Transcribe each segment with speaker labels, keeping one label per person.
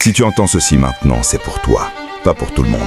Speaker 1: Si tu entends ceci maintenant, c'est pour toi, pas pour tout le monde.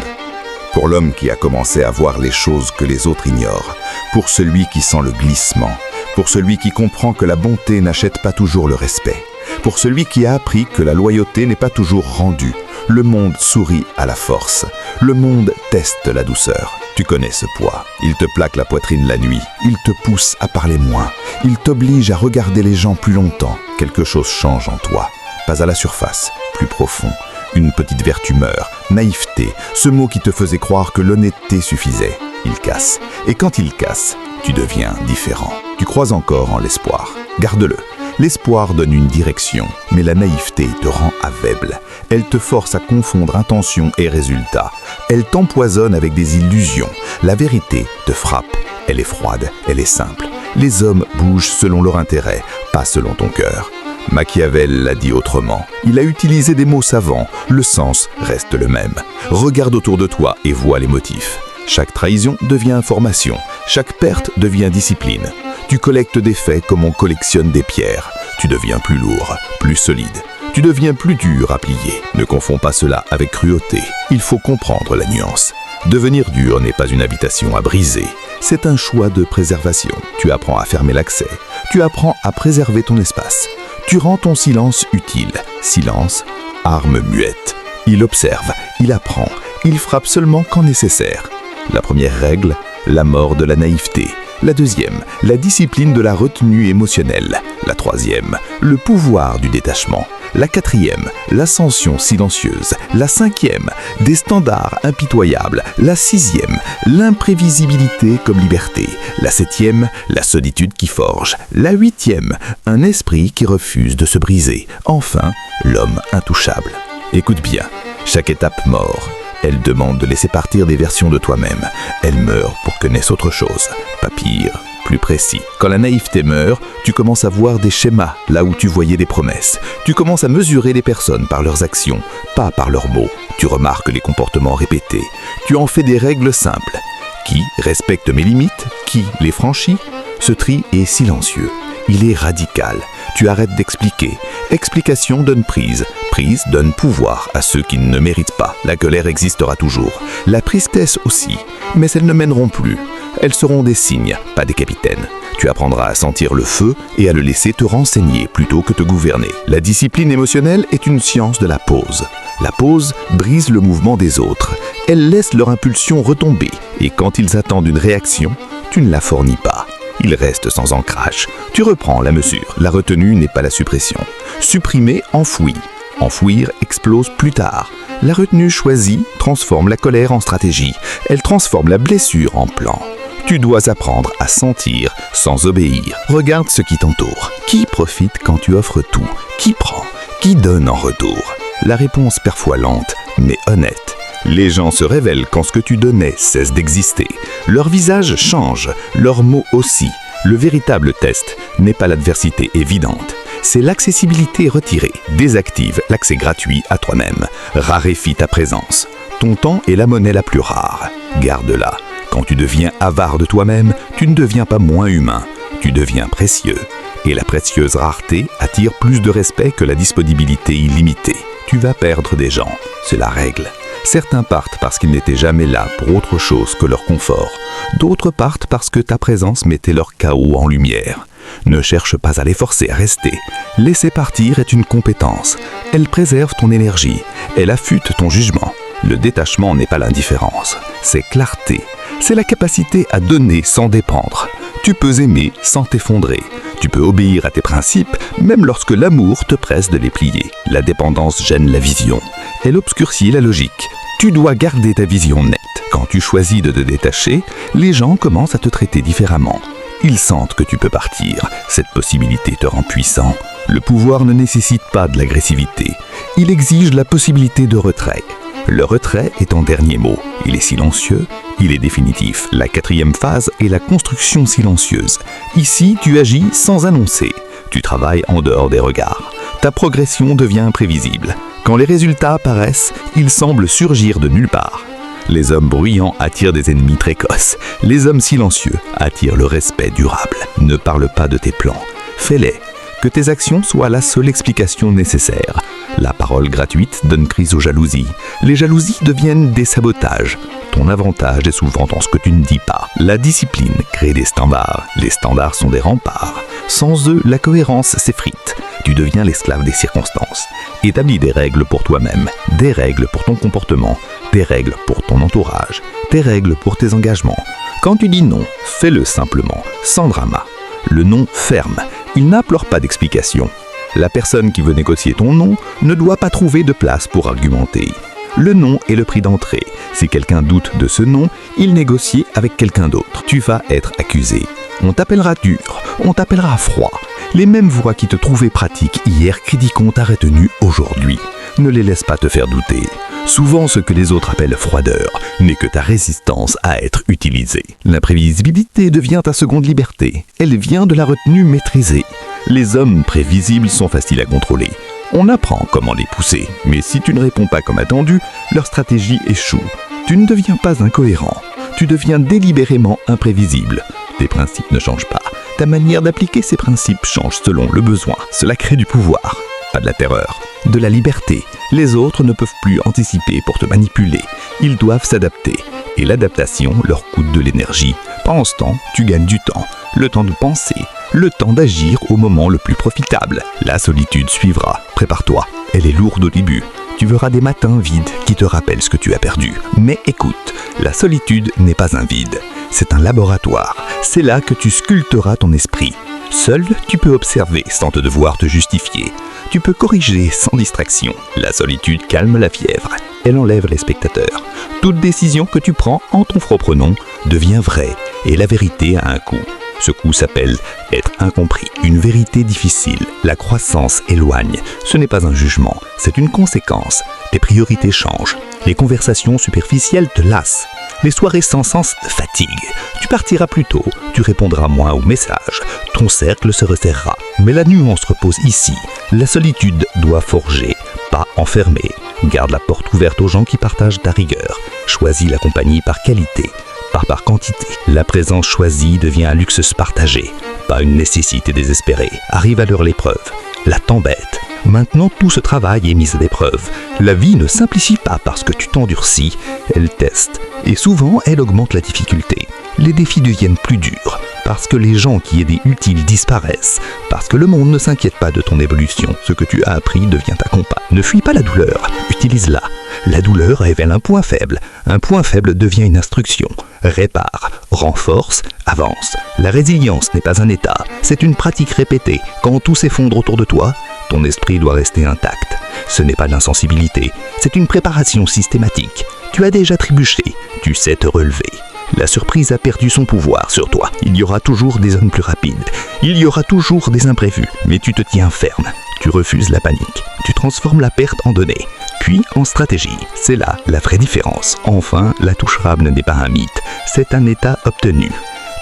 Speaker 1: Pour l'homme qui a commencé à voir les choses que les autres ignorent, pour celui qui sent le glissement, pour celui qui comprend que la bonté n'achète pas toujours le respect, pour celui qui a appris que la loyauté n'est pas toujours rendue. Le monde sourit à la force, le monde teste la douceur. Tu connais ce poids, il te plaque la poitrine la nuit, il te pousse à parler moins, il t'oblige à regarder les gens plus longtemps. Quelque chose change en toi, pas à la surface, plus profond. Une petite vertu meurt, naïveté, ce mot qui te faisait croire que l'honnêteté suffisait. Il casse, et quand il casse, tu deviens différent. Tu crois encore en l'espoir, garde-le. L'espoir donne une direction, mais la naïveté te rend aveugle. Elle te force à confondre intention et résultat. Elle t'empoisonne avec des illusions. La vérité te frappe. Elle est froide, elle est simple. Les hommes bougent selon leur intérêt, pas selon ton cœur. Machiavel l'a dit autrement. Il a utilisé des mots savants. Le sens reste le même. Regarde autour de toi et vois les motifs. Chaque trahison devient information. Chaque perte devient discipline. Tu collectes des faits comme on collectionne des pierres. Tu deviens plus lourd, plus solide. Tu deviens plus dur à plier. Ne confonds pas cela avec cruauté. Il faut comprendre la nuance. Devenir dur n'est pas une invitation à briser. C'est un choix de préservation. Tu apprends à fermer l'accès. Tu apprends à préserver ton espace. Tu rends ton silence utile. Silence, arme muette. Il observe, il apprend, il frappe seulement quand nécessaire. La première règle, la mort de la naïveté. La deuxième, la discipline de la retenue émotionnelle. La troisième, le pouvoir du détachement. La quatrième, l'ascension silencieuse. La cinquième, des standards impitoyables. La sixième, l'imprévisibilité comme liberté. La septième, la solitude qui forge. La huitième, un esprit qui refuse de se briser. Enfin, l'homme intouchable. Écoute bien, chaque étape mord. Elle demande de laisser partir des versions de toi-même. Elle meurt pour que naisse autre chose. Pas pire, plus précis. Quand la naïveté meurt, tu commences à voir des schémas là où tu voyais des promesses. Tu commences à mesurer les personnes par leurs actions, pas par leurs mots. Tu remarques les comportements répétés. Tu en fais des règles simples. Qui respecte mes limites? Qui les franchit? Ce tri est silencieux. Il est radical. Tu arrêtes d'expliquer. Explication donne prise. Prise donne pouvoir à ceux qui ne méritent pas. La colère existera toujours. La tristesse aussi. Mais elles ne mèneront plus. Elles seront des cygnes, pas des capitaines. Tu apprendras à sentir le feu et à le laisser te renseigner plutôt que te gouverner. La discipline émotionnelle est une science de la pause. La pause brise le mouvement des autres. Elle laisse leur impulsion retomber. Et quand ils attendent une réaction, tu ne la fournis pas. Ils restent sans ancrage. Tu reprends la mesure. La retenue n'est pas la suppression. Supprimer enfouit. Enfouir explose plus tard. La retenue choisie transforme la colère en stratégie. Elle transforme la blessure en plan. Tu dois apprendre à sentir sans obéir. Regarde ce qui t'entoure. Qui profite quand tu offres tout? Qui prend? Qui donne en retour? La réponse parfois lente, mais honnête. Les gens se révèlent quand ce que tu donnais cesse d'exister. Leur visage change, leurs mots aussi. Le véritable test n'est pas l'adversité évidente. C'est l'accessibilité retirée. Désactive l'accès gratuit à toi-même. Raréfie ta présence. Ton temps est la monnaie la plus rare. Garde-la. Quand tu deviens avare de toi-même, tu ne deviens pas moins humain. Tu deviens précieux. Et la précieuse rareté attire plus de respect que la disponibilité illimitée. Tu vas perdre des gens. C'est la règle. Certains partent parce qu'ils n'étaient jamais là pour autre chose que leur confort. D'autres partent parce que ta présence mettait leur chaos en lumière. Ne cherche pas à les forcer à rester. Laisser partir est une compétence. Elle préserve ton énergie. Elle affûte ton jugement. Le détachement n'est pas l'indifférence. C'est clarté. C'est la capacité à donner sans dépendre. Tu peux aimer sans t'effondrer. Tu peux obéir à tes principes, même lorsque l'amour te presse de les plier. La dépendance gêne la vision. Elle obscurcit la logique. Tu dois garder ta vision nette. Quand tu choisis de te détacher, les gens commencent à te traiter différemment. Ils sentent que tu peux partir. Cette possibilité te rend puissant. Le pouvoir ne nécessite pas de l'agressivité. Il exige la possibilité de retrait. Le retrait est ton dernier mot. Il est silencieux, il est définitif. La quatrième phase est la construction silencieuse. Ici, tu agis sans annoncer. Tu travailles en dehors des regards. Ta progression devient imprévisible. Quand les résultats apparaissent, ils semblent surgir de nulle part. Les hommes bruyants attirent des ennemis précoces. Les hommes silencieux attirent le respect durable. Ne parle pas de tes plans. Fais-les. que tes actions soient la seule explication nécessaire. La parole gratuite donne crise aux jalousies. Les jalousies deviennent des sabotages. Ton avantage est souvent dans ce que tu ne dis pas. La discipline crée des standards. Les standards sont des remparts. Sans eux, la cohérence s'effrite. Tu deviens l'esclave des circonstances. Établis des règles pour toi-même, des règles pour ton comportement, des règles pour ton entourage, des règles pour tes engagements. Quand tu dis non, fais-le simplement, sans drama. Le non ferme. Il n'implore pas d'explication. La personne qui veut négocier ton non ne doit pas trouver de place pour argumenter. Le non est le prix d'entrée. Si quelqu'un doute de ce non, il négocie avec quelqu'un d'autre. Tu vas être accusé. On t'appellera dur, on t'appellera froid. Les mêmes voix qui te trouvaient pratique hier critiqueront ta retenue aujourd'hui. Ne les laisse pas te faire douter. Souvent, ce que les autres appellent froideur n'est que ta résistance à être utilisée. L'imprévisibilité devient ta seconde liberté. Elle vient de la retenue maîtrisée. Les hommes prévisibles sont faciles à contrôler. On apprend comment les pousser, mais si tu ne réponds pas comme attendu, leur stratégie échoue. Tu ne deviens pas incohérent. Tu deviens délibérément imprévisible. Tes principes ne changent pas. Ta manière d'appliquer ces principes change selon le besoin. Cela crée du pouvoir, pas de la terreur. De la liberté. Les autres ne peuvent plus anticiper pour te manipuler. Ils doivent s'adapter. Et l'adaptation leur coûte de l'énergie. Pendant ce temps, tu gagnes du temps. Le temps de penser. Le temps d'agir au moment le plus profitable. La solitude suivra. Prépare-toi. Elle est lourde au début. Tu verras des matins vides qui te rappellent ce que tu as perdu. Mais écoute, la solitude n'est pas un vide. C'est un laboratoire. C'est là que tu sculpteras ton esprit. Seul, tu peux observer sans te devoir te justifier. Tu peux corriger sans distraction. La solitude calme la fièvre. Elle enlève les spectateurs. Toute décision que tu prends en ton propre nom devient vraie. Et la vérité a un coût. Ce coût s'appelle être incompris. Une vérité difficile. La croissance éloigne. Ce n'est pas un jugement, c'est une conséquence. Tes priorités changent. Les conversations superficielles te lassent. Les soirées sans sens fatiguent. Tu partiras plus tôt, tu répondras moins aux messages. Ton cercle se resserrera. Mais la nuance repose ici. La solitude doit forger, pas enfermer. Garde la porte ouverte aux gens qui partagent ta rigueur. Choisis la compagnie par qualité, pas par quantité. La présence choisie devient un luxe partagé, pas une nécessité désespérée. Arrive alors l'épreuve, la tempête. Maintenant, tout ce travail est mis à l'épreuve. La vie ne simplifie pas parce que tu t'endurcis, elle teste. Et souvent, elle augmente la difficulté. Les défis deviennent plus durs, parce que les gens qui aidaient utiles disparaissent, parce que le monde ne s'inquiète pas de ton évolution. Ce que tu as appris devient ta compagne. Ne fuis pas la douleur, utilise-la. La douleur révèle un point faible. Un point faible devient une instruction. Répare, renforce, avance. La résilience n'est pas un état, c'est une pratique répétée. Quand tout s'effondre autour de toi, ton esprit doit rester intact. Ce n'est pas de l'insensibilité, c'est une préparation systématique. Tu as déjà trébuché, tu sais te relever. La surprise a perdu son pouvoir sur toi. Il y aura toujours des zones plus rapides. Il y aura toujours des imprévus. Mais tu te tiens ferme. Tu refuses la panique. Tu transformes la perte en donnée, puis en stratégie. C'est là la vraie différence. Enfin, la touche rable n'est pas un mythe. C'est un état obtenu.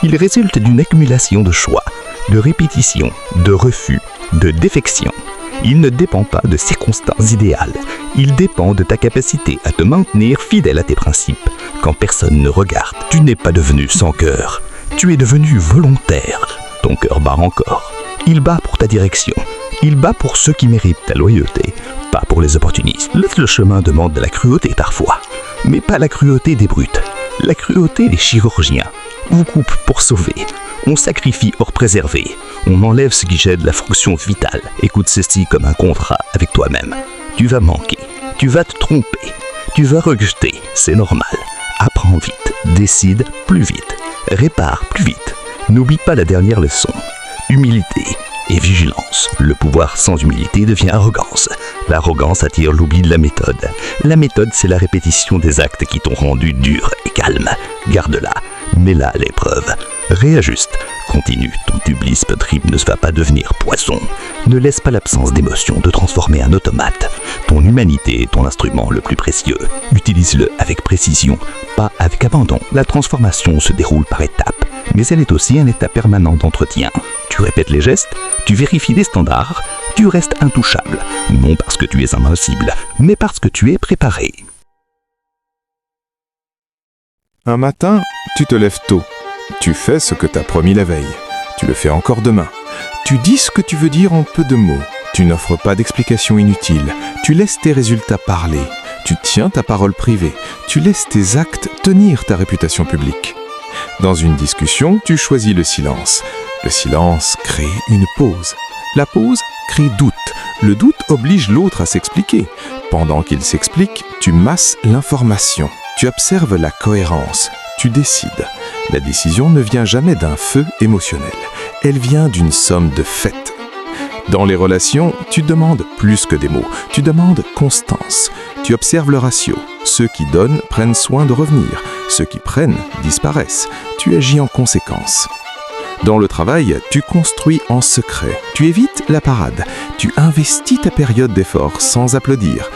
Speaker 1: Il résulte d'une accumulation de choix, de répétitions, de refus, de défections. Il ne dépend pas de circonstances idéales. Il dépend de ta capacité à te maintenir fidèle à tes principes. Quand personne ne regarde, tu n'es pas devenu sans cœur. Tu es devenu volontaire. Ton cœur bat encore. Il bat pour ta direction. Il bat pour ceux qui méritent ta loyauté, pas pour les opportunistes. Le chemin demande de la cruauté parfois, mais pas la cruauté des brutes. La cruauté des chirurgiens. On coupe pour sauver. On sacrifie pour préserver. On enlève ce qui gêne la fonction vitale. Écoute ceci comme un contrat avec toi-même. Tu vas manquer. Tu vas te tromper. Tu vas regretter. C'est normal. Apprends vite. Décide plus vite. Répare plus vite. N'oublie pas la dernière leçon. Humilité et vigilance. Le pouvoir sans humilité devient arrogance. L'arrogance attire l'oubli de la méthode. La méthode, c'est la répétition des actes qui t'ont rendu dur et calme. Garde-la. Mets-la à l'épreuve. Réajuste. Continue. Ton tublisme triple ne va pas devenir poisson. Ne laisse pas l'absence d'émotion te transformer en automate. Ton humanité est ton instrument le plus précieux. Utilise-le avec précision, pas avec abandon. La transformation se déroule par étapes, mais elle est aussi un état permanent d'entretien. Tu répètes les gestes, tu vérifies des standards, tu restes intouchable. Non parce que tu es invincible, mais parce que tu es préparé.
Speaker 2: Un matin, tu te lèves tôt. Tu fais ce que t'as promis la veille. Tu le fais encore demain. Tu dis ce que tu veux dire en peu de mots. Tu n'offres pas d'explications inutiles. Tu laisses tes résultats parler. Tu tiens ta parole privée. Tu laisses tes actes tenir ta réputation publique. Dans une discussion, tu choisis le silence. Le silence crée une pause. La pause crée doute. Le doute oblige l'autre à s'expliquer. Pendant qu'il s'explique, tu masses l'information. Tu observes la cohérence. Tu décides. La décision ne vient jamais d'un feu émotionnel. Elle vient d'une somme de faits. Dans les relations, tu demandes plus que des mots. Tu demandes constance. Tu observes le ratio. Ceux qui donnent prennent soin de revenir. Ceux qui prennent disparaissent. Tu agis en conséquence. Dans le travail, tu construis en secret. Tu évites la parade. Tu investis ta période d'effort sans applaudir.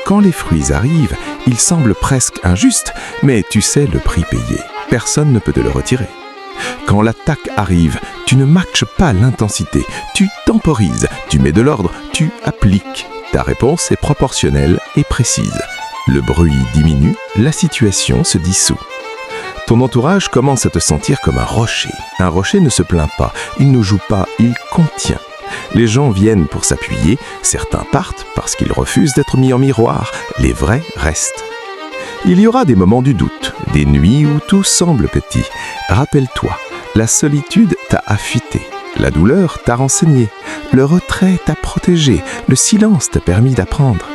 Speaker 2: Quand les fruits arrivent, ils semblent presque injustes, mais tu sais le prix payé. Personne ne peut te le retirer. Quand l'attaque arrive, tu ne matches pas l'intensité. Tu temporises, tu mets de l'ordre, tu appliques. Ta réponse est proportionnelle et précise. Le bruit diminue, la situation se dissout. Ton entourage commence à te sentir comme un rocher. Un rocher ne se plaint pas, il ne joue pas, il contient. Les gens viennent pour s'appuyer, certains partent parce qu'ils refusent d'être mis en miroir, les vrais restent. Il y aura des moments du doute, des nuits où tout semble petit. Rappelle-toi, la solitude t'a affûté, la douleur t'a renseigné, le retrait t'a protégé, le silence t'a permis d'apprendre.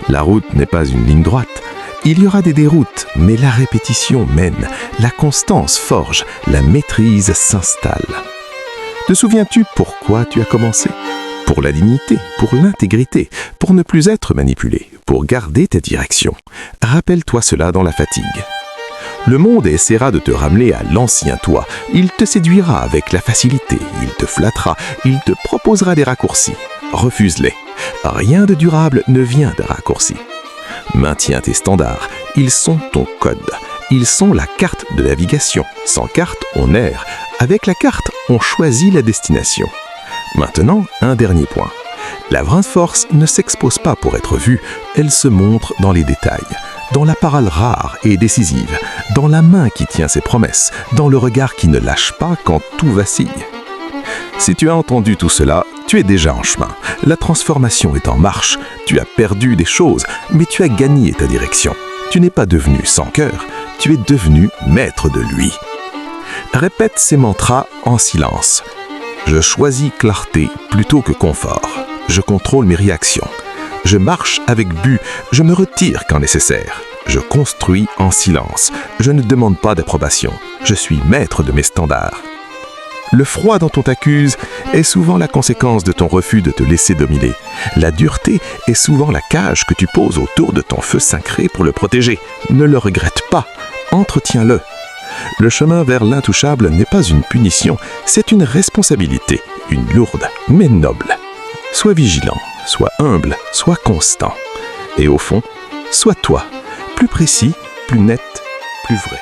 Speaker 2: La route n'est pas une ligne droite. Il y aura des déroutes, mais la répétition mène, la constance forge, la maîtrise s'installe. Te souviens-tu pourquoi tu as commencé ? Pour la dignité, pour l'intégrité, pour ne plus être manipulé, pour garder ta direction. Rappelle-toi cela dans la fatigue. Le monde essaiera de te ramener à l'ancien toi. Il te séduira avec la facilité, il te flattera, il te proposera des raccourcis. Refuse-les. Rien de durable ne vient de raccourcis. Maintiens tes standards, ils sont ton code. Ils sont la carte de navigation. Sans carte, on erre. Avec la carte, on choisit la destination. Maintenant, un dernier point. La vraie force ne s'expose pas pour être vue, elle se montre dans les détails, dans la parole rare et décisive, dans la main qui tient ses promesses, dans le regard qui ne lâche pas quand tout vacille. Si tu as entendu tout cela, tu es déjà en chemin. La transformation est en marche. Tu as perdu des choses, mais tu as gagné ta direction. Tu n'es pas devenu sans cœur, tu es devenu maître de lui. Répète ces mantras en silence. Je choisis clarté plutôt que confort. Je contrôle mes réactions. Je marche avec but, je me retire quand nécessaire. Je construis en silence. Je ne demande pas d'approbation. Je suis maître de mes standards. Le froid dont on t'accuse est souvent la conséquence de ton refus de te laisser dominer. La dureté est souvent la cage que tu poses autour de ton feu sacré pour le protéger. Ne le regrette pas, entretiens-le. Le chemin vers l'intouchable n'est pas une punition, c'est une responsabilité, une lourde mais noble. Sois vigilant, sois humble, sois constant. Et au fond, sois toi, plus précis, plus net, plus vrai.